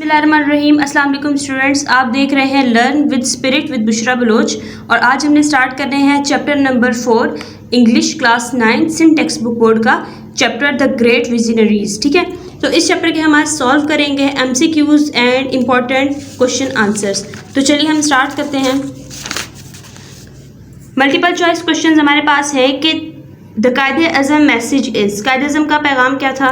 बिस्मिल्लाहिर्रहमानिर्रहीम। अस्सलाम वालेकुम स्टूडेंट्स, आप देख रहे हैं learn with spirit with Bushra Baloch और आज हमने स्टार्ट कर रहे हैं chapter number 4 English class 9 Sindh text book board का चैप्टर द ग्रेट विजनरीज। ठीक है, तो इस चैप्टर के हम आज सॉल्व करेंगे MCQs and important question answers. तो चलिए हम स्टार्ट करते हैं। मल्टीपल चॉइस क्वेश्चन हमारे पास है कि द कायदे अज़म मैसेज इज़, कायदे अज़म का पैगाम क्या था?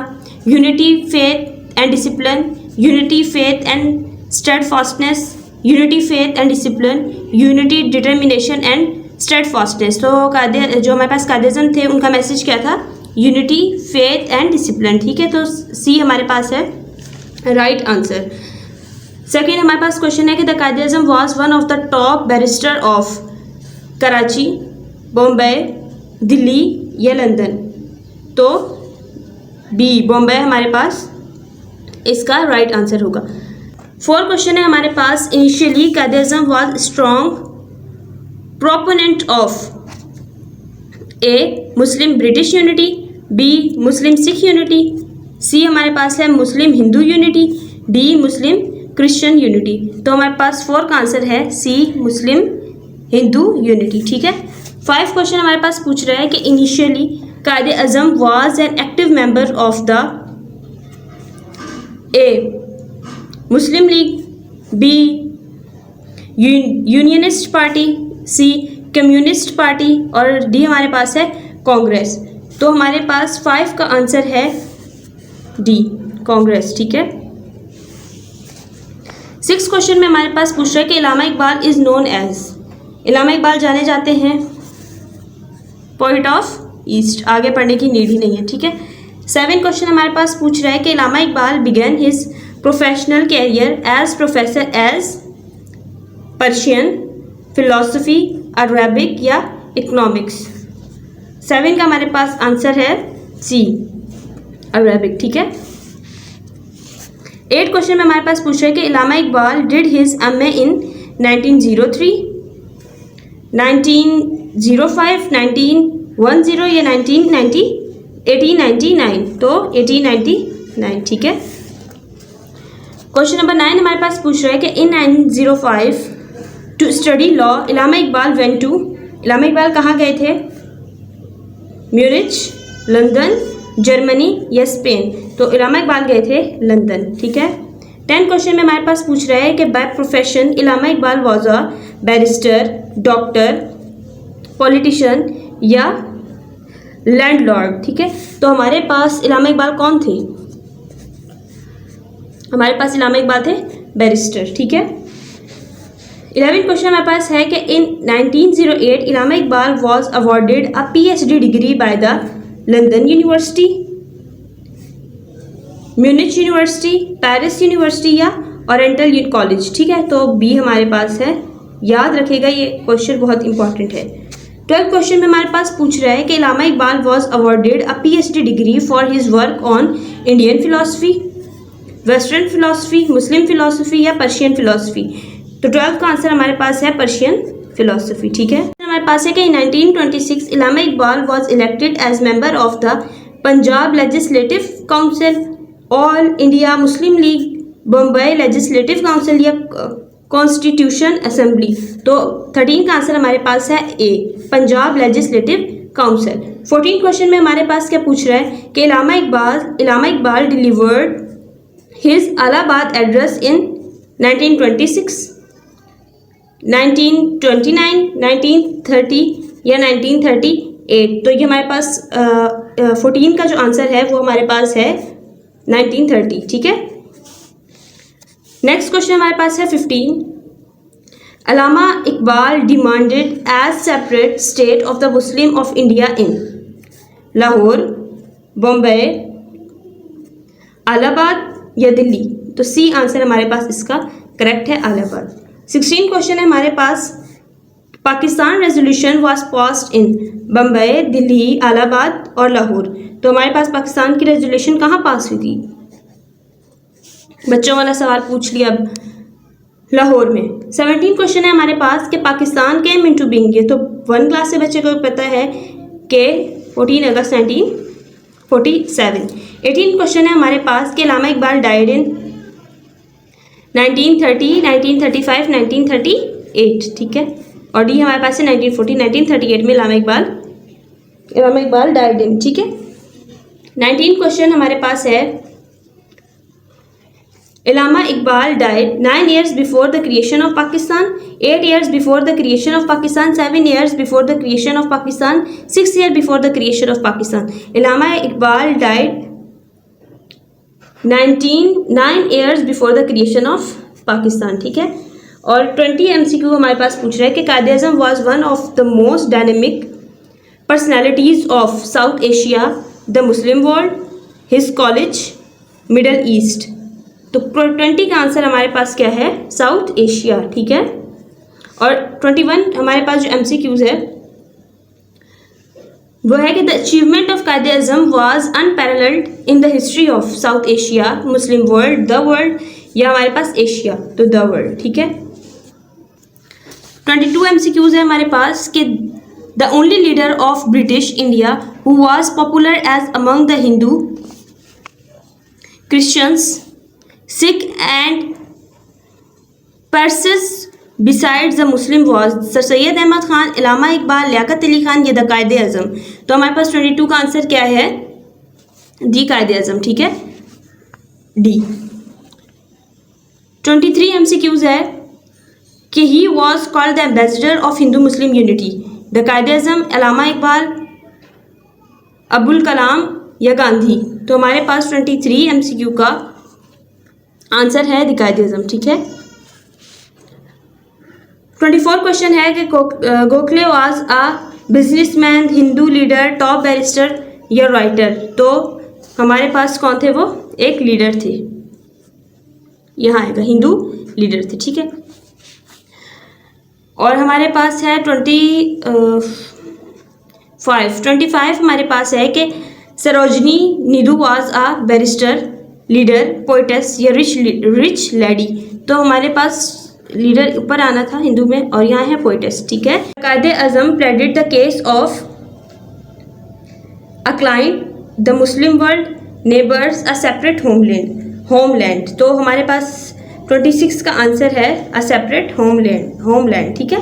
Unity, faith and discipline, unity, faith and steadfastness, unity, faith and discipline, unity, determination and steadfastness. तो कायदे जो हमारे पास कायदे अज़म थे उनका मैसेज क्या था? Unity, faith and discipline. ठीक है, तो सी हमारे पास है राइट आंसर। सेकेंड हमारे पास क्वेश्चन है कि the Quaid-e Azam was one of the top barrister of Karachi, Bombay, Delhi या लंदन। तो बी बॉम्बे हमारे पास इसका राइट आंसर होगा। फोर्थ क्वेश्चन है हमारे पास, initially Quaid-e Azam was strong proponent of A Muslim British unity, B Muslim Sikh unity, C हमारे पास है Muslim Hindu unity, D Muslim Christian unity. तो हमारे पास फोर्थ का आंसर है सी मुस्लिम हिंदू यूनिटी। ठीक है, 5 क्वेश्चन हमारे पास पूछ रहा है कि initially Quaid-e Azam was an active member of the A Muslim League, B Unionist Party, C Communist Party और डी हमारे पास है कांग्रेस। तो हमारे पास 5 का आंसर है डी कांग्रेस। ठीक है, 6 क्वेश्चन में हमारे पास पूछ रहा है कि Allama Iqbal is known as, Allama Iqbal जाने जाते हैं पोइट ऑफ ईस्ट, आगे पढ़ने की नीड ही नहीं है। ठीक है, 7 क्वेश्चन हमारे पास पूछ रहा है कि Allama Iqbal began his professional career as professor as Persian, philosophy, Arabic या इकोनॉमिक्स। 7 का हमारे पास आंसर है सी अरबिक। ठीक है, 8 क्वेश्चन में हमारे पास पूछ रहा है कि Allama Iqbal did his MA in 1903, 1905, 1910 या 1899। तो 1899। ठीक है, क्वेश्चन नंबर 9 हमारे पास पूछ रहा है कि in 1905 to study law Allama Iqbal went to, Allama Iqbal कहाँ गए थे? म्यूनिच, लंदन, जर्मनी या स्पेन। तो इलामा इकबाल गए थे लंदन। ठीक है, 10 क्वेश्चन में हमारे पास पूछ रहा है कि by profession Allama Iqbal was a barrister, doctor, politician या लैंडलॉर्ड। ठीक है, तो हमारे पास इलामा इकबाल कौन थे? हमारे पास इलामा इकबाल थे बैरिस्टर। ठीक है, 11 क्वेश्चन हमारे पास है कि in 1908 Allama Iqbal was awarded a PhD degree by the London university, Munich university, Paris university या ओरिएंटल कॉलेज। ठीक है, तो बी हमारे पास है, याद रखिएगा ये क्वेश्चन बहुत इंपॉर्टेंट है। 12 क्वेश्चन में हमारे पास पूछ रहा है कि Allama Iqbal was awarded a PhD degree for his work on Indian philosophy, western philosophy, Muslim philosophy या पर्शियन फिलोसफी। तो 12 का आंसर हमारे पास है पर्शियन फिलोसफी। ठीक है, हमारे पास है कि 1926 Allama Iqbal was elected as member of the Punjab legislative council, all India Muslim league, Bombay legislative council या कॉन्स्टिट्यूशन असेंबली। तो 13 का आंसर हमारे पास है A Punjab legislative council. 14 question में हमारे पास क्या पूछ रहा है कि Allama Iqbal delivered his Allahabad address in 1926, 1929, 1930 या 1938। तो ये हमारे पास 14 का जो आंसर है वो हमारे पास है 1930। ठीक है, नेक्स्ट क्वेश्चन हमारे पास है 15, Allama Iqbal demanded as separate state of the Muslim of India in Lahore, Bombay, Allahabad या दिल्ली। तो सी आंसर हमारे पास इसका करेक्ट है, इलाहाबाद। 16 क्वेश्चन है हमारे पास, Pakistan resolution was passed in Bombay, Delhi, Allahabad और लाहौर। तो हमारे पास पाकिस्तान की रेजोल्यूशन कहाँ पास हुई थी? बच्चों वाला सवाल पूछ लिया अब, लाहौर में। 17 क्वेश्चन है हमारे पास कि पाकिस्तान केम इनटू बीइंग, ये तो 1 क्लास से बच्चे को पता है कि 14 अगस्त 1947। 18 क्वेश्चन है हमारे पास कि इलामा इकबाल डाइड इन 1930, 1935, 1938, ठीक है। और डी हमारे पास है 1940, 1938 में इलामा इकबाल डाइड इन, ठीक है। 19 क्वेश्चन हमारे पास है, Allama Iqbal died 9 years before the creation of Pakistan, 8 years before the creation of Pakistan, 7 years before the creation of Pakistan, 6 years before the creation of Pakistan. Allama Iqbal died 9 years before the creation of Pakistan, ठीक है। और 20 MCQ हमारे पास पूछ रहा है कि Quaid Azam was one of the most dynamic personalities of South Asia, the Muslim world, his college, middle east. तो 20 का आंसर हमारे पास क्या है, साउथ एशिया, ठीक है। और 21 हमारे पास जो MCQs है वो है कि the achievement of Quaid Azam was unparalleled in the history of South Asia, Muslim world, the world, या हमारे पास एशिया, तो द वर्ल्ड, ठीक है। 22 MCQs है हमारे पास कि the only leader of British India who was popular as among the Hindu, Christians, Sikh and Parsis besides the Muslim was sir Syed Ahmed Khan, Allama Iqbal, Liaquat Ali Khan, या द कायद आज़म। तो हमारे पास 22 का आंसर क्या है, डी कायद आज़म, ठीक है, डी। 23 MCQs है कि he was called the ambassador of Hindu Muslim unity, the Quaid Azam, Allama Iqbal, Abul Kalam, या गांधी। तो हमारे पास 23 MCQ का आंसर है द कायद आज़म, ठीक है। 24 क्वेश्चन है कि Gokhale was a businessman, Hindu leader, top barrister, या राइटर। तो हमारे पास कौन थे, वो एक लीडर थे, यहाँ आएगा, हिंदू लीडर थे, ठीक है। और हमारे पास है 25 हमारे पास है कि Sarojini Naidu was a barrister, leader, poetess, या रिच लेडी। तो हमारे पास लीडर ऊपर आना था हिंदू में, और यहाँ है पोइटेस, ठीक है। Quaid Azam pleaded the case of a client, the Muslim world, neighbours, a separate homeland. तो हमारे पास 26 का आंसर है अ सेपरेट होमलैंड, ठीक है।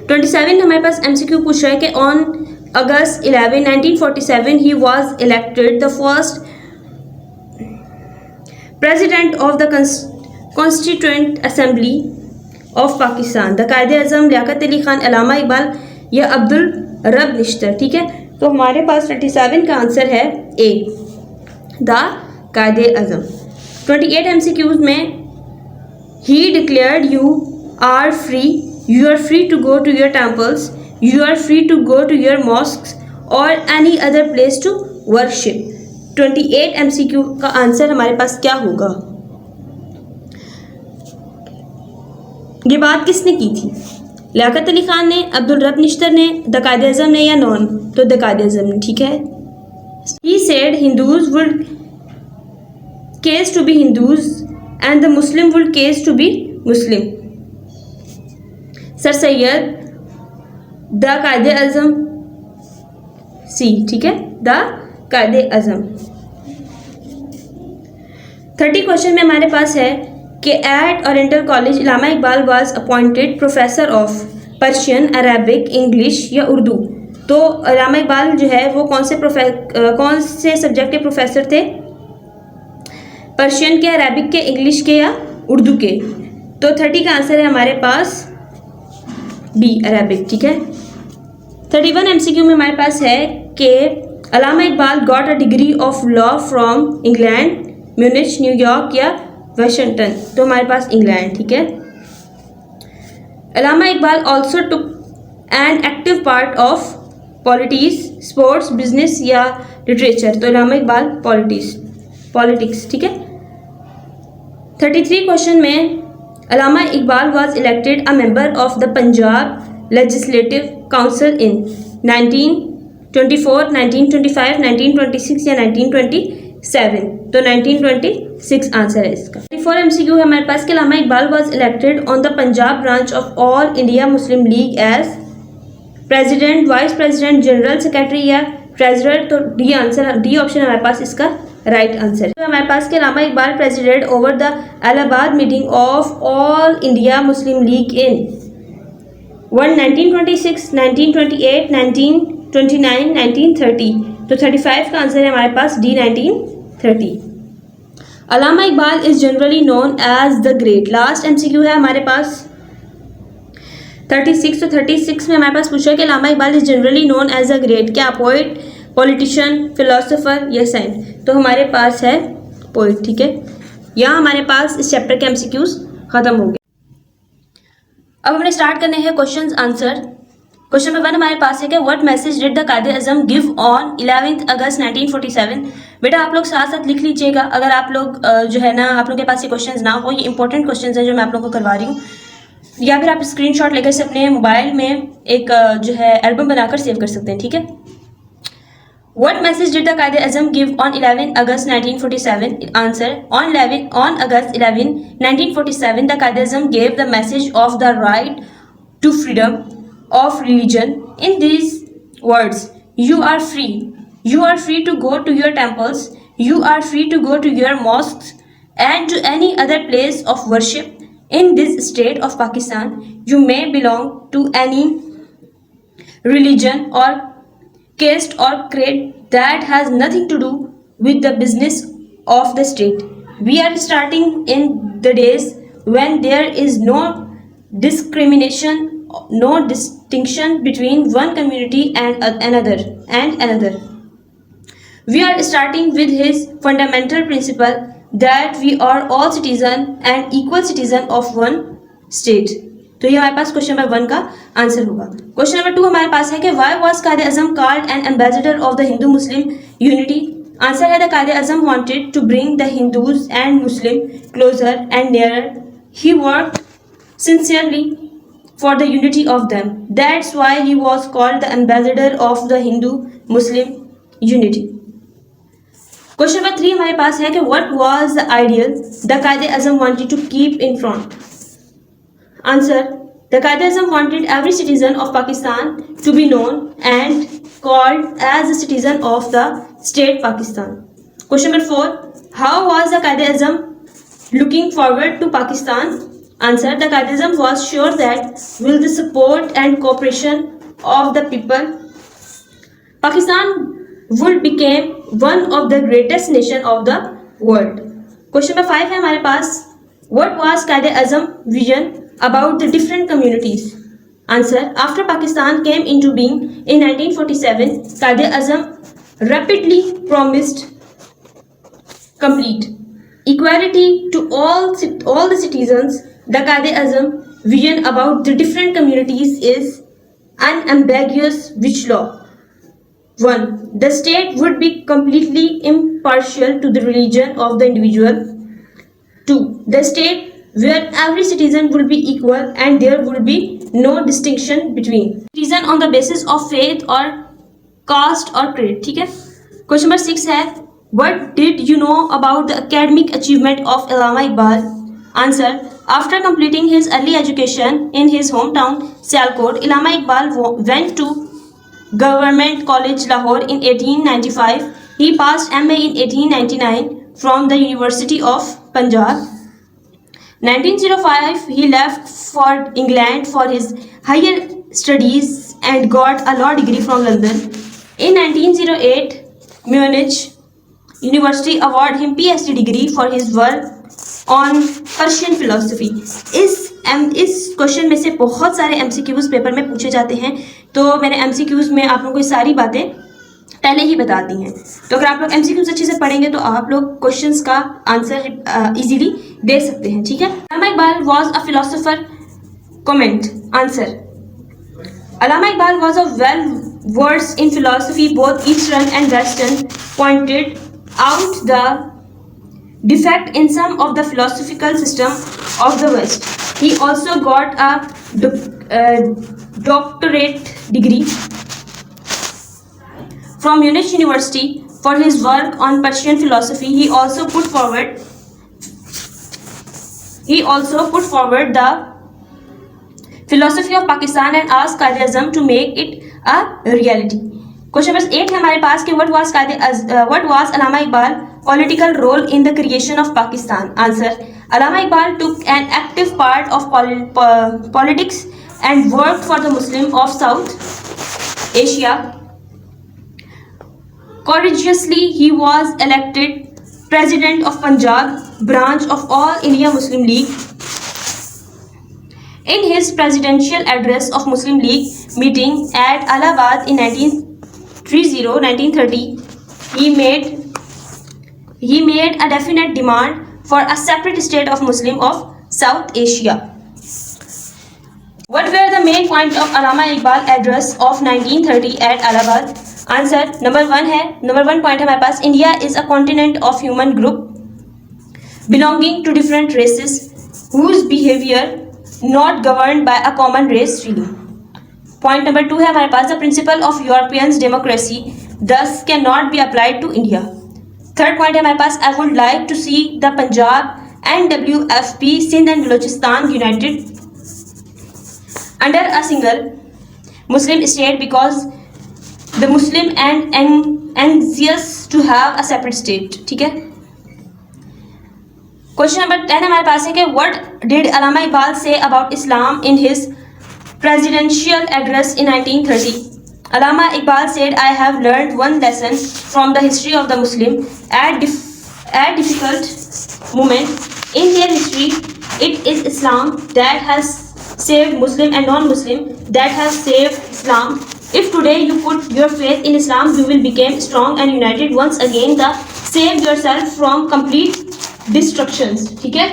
27 हमारे पास MCQ पूछ रहा है कि on August 11, 1947 he was elected the first president of the constituent assembly of Pakistan, the Quaid Azam, Liaquat Ali Khan, Allama Iqbal, या अब्दुल रब निश्तर, ठीक है। तो हमारे पास 27 का आंसर है ए, द कायद आज़म। 28 MCQs में he declared you are free to go to your temples, you are free to go to your mosques और any other place to worship. 28 MCQ का आंसर हमारे पास क्या होगा, ये बात किसने की थी, लियाकत अली खान ने, अब्दुल रब निश्तर ने, द कायद आज़म ने, या नॉन। तो द कायद आज़म ने, ठीक है। He said Hindus would cease to be Hindus and the Muslim would cease to be Muslim. Sir Syed, the Quaid Azam, C, ठीक है, द कायद आज़म। 30 क्वेश्चन में हमारे पास है कि at oriental college Allama Iqbal was appointed professor of Persian, Arabic, English, या उर्दू। तो इलामा इकबाल जो है वो कौन से सब्जेक्ट के प्रोफेसर थे, पर्शियन के, अरबिक के, इंग्लिश के, या उर्दू के। तो 30 का आंसर है हमारे पास डी, अरबिक, ठीक है। 31 MCQ में हमारे पास है कि Allama Iqbal got a degree of law from England, Munich, New York, या वाशिंगटन। तो हमारे पास इंग्लैंड, ठीक है। Allama Iqbal also took an active part of politics, sports, business, या लिटरेचर। तो इलामा इकबाल पॉलिटिक्स, ठीक है। 33 क्वेश्चन में Allama Iqbal was elected a member of the Punjab legislative council in 1924, 1925, 1926, या 1927। तो 1926 आंसर है इसका। 34 MCQ है हमारे पास कि Allama Iqbal was elected on the Punjab branch of all India Muslim league as president, vice president, general secretary, या ट्रेजरर। तो डी आंसर, डी ऑप्शन हमारे पास इसका राइट आंसर। तो हमारे पास के Allama Iqbal president over the Allahabad meeting of all India Muslim league in 1926, 1928, 1929, 1930। तो 35 का आंसर है हमारे पास D 1930। Allama Iqbal is generally known as the great. Last MCQ है हमारे पास 36। तो 36 में हमारे पास पूछा है कि Allama Iqbal is generally known as a great. क्या पोइट, पॉलिटिशियन, फिलोसोफर या साइंस? तो हमारे पास है पोइट। ठीक है, यहाँ हमारे पास इस चैप्टर के एमसीक्यूज खत्म हो गए। अब हमने स्टार्ट करने हैं क्वेश्चंस आंसर। क्वेश्चन नंबर 1 हमारे पास है कि व्हाट मैसेज डिड द कायदे आज़म गिव ऑन 11 अगस्त 1947। बेटा आप लोग साथ साथ लिख लीजिएगा। अगर आप लोग जो है ना, आप लोग के पास ये क्वेश्चंस ना हो, ये इंपॉर्टेंट क्वेश्चंस हैं जो मैं आप लोगों को करवा रही हूँ, या फिर आप स्क्रीनशॉट लेकर से अपने मोबाइल में एक जो है एल्बम बनाकर सेव कर सकते हैं। ठीक है। What message did the Quaid-e-Azam give on 11 August 1947? Answer: on August 11, 1947, the Quaid-e-Azam gave the message of the right to freedom of religion in these words: "You are free. You are free to go to your temples. You are free to go to your mosques and to any other place of worship in this state of Pakistan. You may belong to any religion or caste or creed that has nothing to do with the business of the state. We are starting in the days when there is no discrimination, no distinction between one community and another. We are starting with his fundamental principle that we are all citizen and equal citizen of one state." तो ये हमारे पास question number 1 का answer होगा। Question number 2 हमारे पास है कि why was Quaid-e-Azam called an ambassador of the Hindu Muslim unity? Answer है the Quaid-e-Azam wanted to bring the Hindus and Muslim closer and nearer. He worked sincerely for the unity of them. That's why he was called the ambassador of the Hindu Muslim unity. Question number 3 हमारे पास है कि what was the ideal the Quaid-e-Azam wanted to keep in front? Answer: the Quaid-e-Azam wanted every citizen of Pakistan to be known and called as a citizen of the state Pakistan. Question number 4: how was the Quaid-e-Azam looking forward to Pakistan? Answer: the Quaid-e-Azam was sure that with the support and cooperation of the people, Pakistan would become one of the greatest nation of the world. Question number 5 है हमारे पास, what was Quaid-e-Azam vision about the different communities? Answer: after Pakistan came into being in 1947, Quaid-e-Azam rapidly promised complete equality to all the citizens. The Quaid-e-Azam vision about the different communities is unambiguous. Which law? 1. The state would be completely impartial to the religion of the individual. 2. The state where every citizen will be equal and there will be no distinction between citizen on the basis of faith or caste or creed. ठीक है। Question number 6 है, what did you know about the academic achievement of Allama Iqbal? Answer: after completing his early education in his hometown Sialkot, Allama Iqbal went to Government College Lahore in 1895. He passed MA in 1899 from the University of Punjab. 1905 he left for England for his higher studies and got a law degree from London. In 1908 Munich University awarded him PhD degree for his work on Persian philosophy. इस question में से बहुत सारे MCQs paper में पूछे जाते हैं, तो मैंने MCQs में आप लोगों को सारी बातें पहले ही बता दी हैं। तो अगर आप लोग MCQs अच्छे से पढ़ेंगे तो आप लोग क्वेश्चंस का आंसर इजीली दे सकते हैं। ठीक है। Allama Iqbal was a philosopher. Comment. Answer: Allama Iqbal was a well versed in philosophy, both Eastern and Western, pointed out the defect in some of the philosophical system of the West. He also got a doctorate degree from Munich University for his work on Persian philosophy. He also put forward the philosophy of Pakistan and asked Quaid-e-Azam to make it a reality. Question number 8 है हमारे पास कि what was Allama Iqbal political role in the creation of Pakistan? Answer. Allama Iqbal took an active part of politics and worked for the Muslim of South Asia. Courageously, he was elected President of Punjab branch of All India Muslim League. In his presidential address of Muslim League meeting at Allahabad in 1930, he made a definite demand for a separate state of Muslim of South Asia. What were the main points of Allama Iqbal address of 1930 at Allahabad? Answer. Number one point है हमारे पास, India is a continent of human group belonging to different races whose behaviour not governed by a common race feeling. Point number 2 है हमारे पास, the principle of Europeans democracy thus can not be applied to India. Third point है हमारे पास, I would like to see the Punjab NWFP Sindh and Balochistan united under a single Muslim state because the Muslim and anxious to have a separate state. ठीक है. Question number 10 हमारे पास है कि what did Allama Iqbal say about Islam in his presidential address in 1930? Allama Iqbal said, I have learned one lesson from the history of the Muslim at difficult moment in their history. It is Islam that has saved Muslim and non-Muslim that has saved Islam. If today you put your faith in Islam, you will become strong and united once again. Save yourself from complete destructions. ठीक है.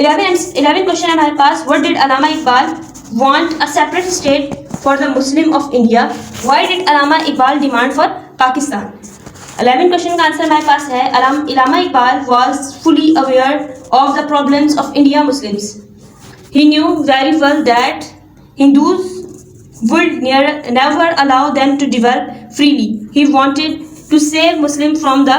11 question हमारे पास. What did Allama Iqbal want a separate state for the Muslim of India? Why did Allama Iqbal demand for Pakistan? 11 question का answer हमारे पास है, Allama Iqbal was fully aware of the problems of India Muslims. He knew very well that Hindus would never allow them to develop freely. He wanted to save Muslims from the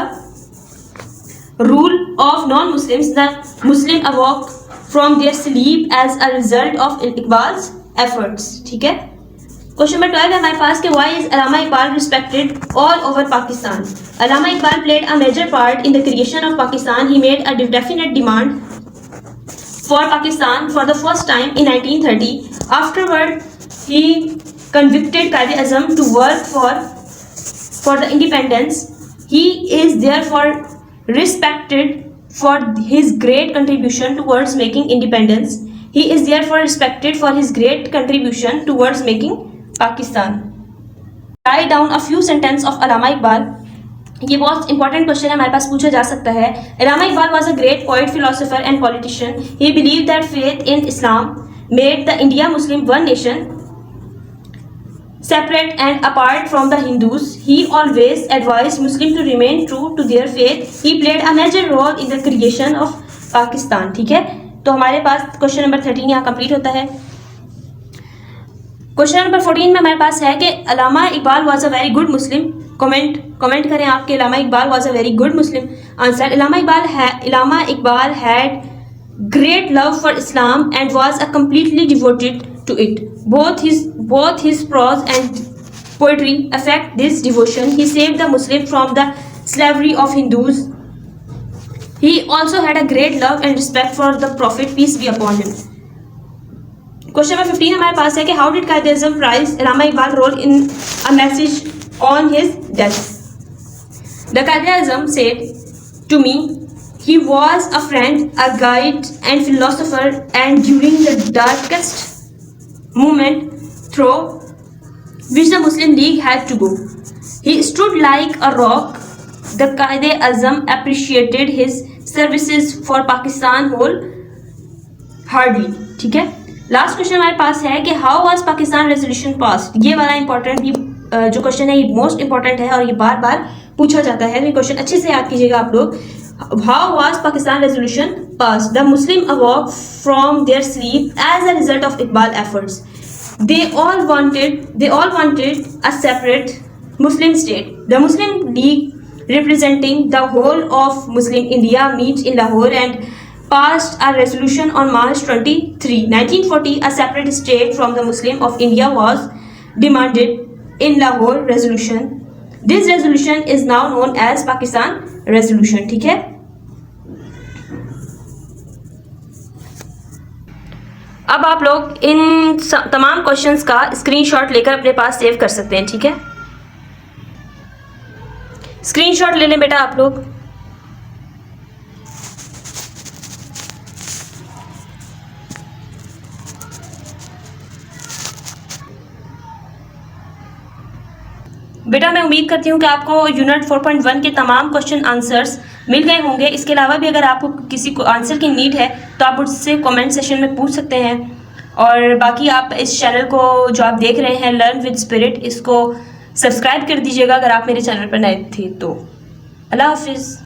rule of non-Muslims. The Muslim awoke from their sleep as a result of Iqbal's efforts. ठीक है. Question number 12 है हमारे पास कि why is Allama Iqbal respected all over Pakistan? Allama Iqbal played a major part in the creation of Pakistan. He made a definite demand for Pakistan for the first time in 1930. Afterward, he convicted Quaid-e-Azam to work for the independence. He is therefore respected for his great contribution towards making independence. He is therefore respected for his great contribution towards making Pakistan. Write down a few sentences of Allama Iqbal. ये बहुत important question है, हमारे पास पूछा जा सकता है. Allama Iqbal was a great poet, philosopher and politician. He believed that faith in Islam made the India Muslim one nation, separate and apart from the Hindus. He always advised Muslims to remain true to their faith. He played a major role in the creation of Pakistan. ठीक है. तो हमारे पास question number 13 यहाँ complete होता है. Question number 14 में हमारे पास है कि Allama Iqbal was a very good Muslim. Comment करें आपके Allama Iqbal was a very good Muslim. Answer. Allama Iqbal had great love for Islam and was a completely devoted to it. Both his prose and poetry affect this devotion. He saved the Muslim from the slavery of Hindus. He also had a great love and respect for the Prophet, peace be upon him. Question number 15 हमारे पास है कि how did Quaid-e-Azam praise Allama Iqbal's role in a message on his death? The Quaid-e-Azam said to me, he was a friend, a guide and philosopher, and during the darkest moment through which the Muslim League had to go, he stood like a rock. The Quaid-e-Azam appreciated his services for Pakistan wholeheartedly. ठीक है. Last question हमारे पास है कि how was Pakistan resolution passed. ये वाला important जो question है ये मोस्ट इंपॉर्टेंट है और ये बार बार पूछा जाता है. ये क्वेश्चन अच्छे से याद कीजिएगा आप लोग. How was Pakistan resolution passed? The Muslim awoke from their sleep as a result of Iqbal's efforts. They all wanted a separate Muslim state. The Muslim League, representing the whole of Muslim India, met in Lahore and passed a resolution on March 23, 1940. A separate state from the Muslim of India was demanded in Lahore resolution. This resolution is now known as Pakistan resolution. ठीक है, अब आप लोग इन तमाम questions का screenshot लेकर अपने पास save कर सकते हैं। ठीक है, स्क्रीनशॉट ले लें बेटा आप लोग। बेटा मैं उम्मीद करती हूँ कि आपको यूनिट 4.1 के तमाम क्वेश्चन आंसर्स मिल गए होंगे। इसके अलावा भी अगर आपको किसी को आंसर की नीड है तो आप मुझसे कमेंट सेशन में पूछ सकते हैं। और बाकी आप इस चैनल को जो आप देख रहे हैं लर्न विद स्पिरिट, इसको सब्सक्राइब कर दीजिएगा अगर आप मेरे चैनल पर नए थे तो। अल्लाह हाफिज़।